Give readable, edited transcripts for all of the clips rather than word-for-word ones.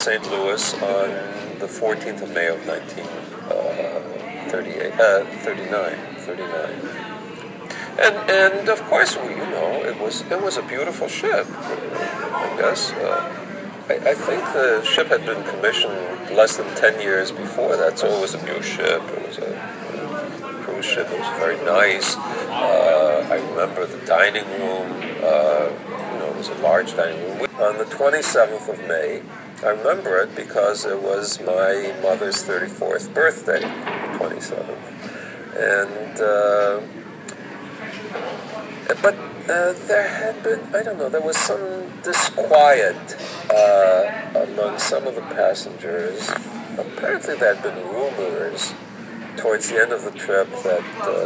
St. Louis on the 14th of May of 1939. And of course, it was a beautiful ship. I guess I think the ship had been commissioned less than 10 years before that, so it was a new ship. It was a cruise ship. It was very nice. I remember the dining room. It was a large dining room. On the 27th of May, I remember it because it was my mother's 34th birthday, the 27th. But there had been, there was some disquiet among some of the passengers. Apparently there had been rumors towards the end of the trip that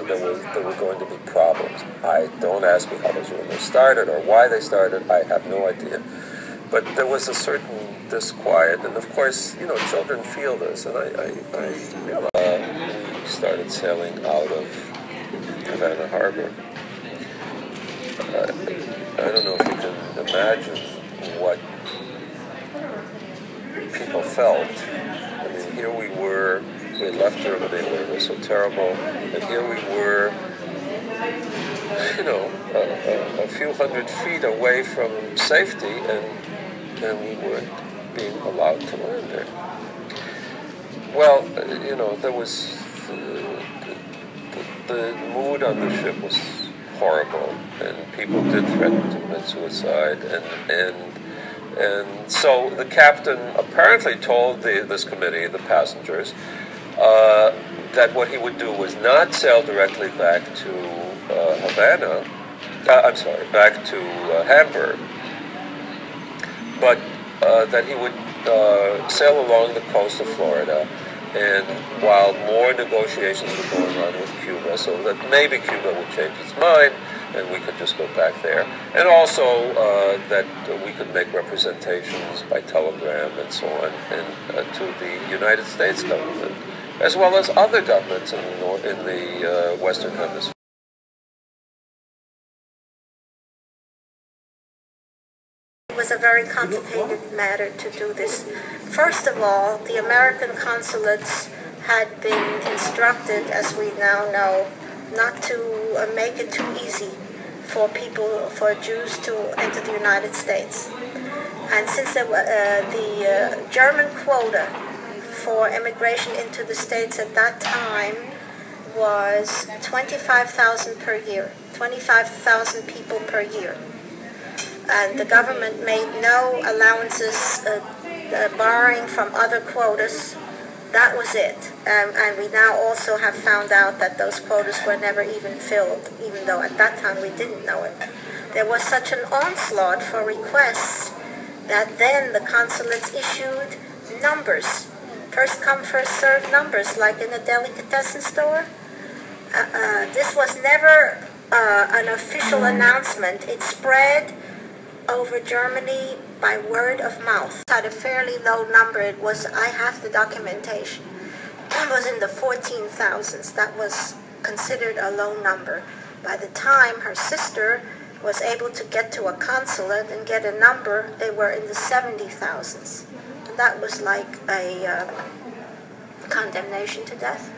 there were going to be problems. Don't ask me how those rumors started or why they started. I have no idea. But there was a certain disquiet, and of course, children feel this. And I realized we started sailing out of Havana Harbor. I don't know if you can imagine what people felt. I mean, here we were. We had left Germany where it was so terrible, and here we were, a few hundred feet away from safety, and we weren't being allowed to land there. Well, there was the mood on the ship was horrible, and people did threaten to commit suicide, and so the captain apparently told this committee, the passengers, that what he would do was not sail directly back to back to Hamburg, but that he would sail along the coast of Florida, and while more negotiations were going on with Cuba, so that maybe Cuba would change its mind, and we could just go back there, and also that we could make representations by telegram and so on, and to the United States government, as well as other governments in the Western Hemisphere. It was a very complicated matter to do this. First of all, the American consulates had been instructed, as we now know, not to make it too easy for Jews to enter the United States. And since the German quota for immigration into the States at that time was 25,000 per year, 25,000 people per year. And the government made no allowances, borrowing from other quotas. That was it. And we now also have found out that those quotas were never even filled, even though at that time we didn't know it. There was such an onslaught for requests that then the consulates issued numbers. First come, first served numbers, like in a delicatessen store. This was never an official announcement. It spread over Germany by word of mouth. It had a fairly low number. I have the documentation. It was in the 14,000s. That was considered a low number. By the time her sister was able to get to a consulate and get a number, they were in the 70,000s. And that was like a condemnation to death.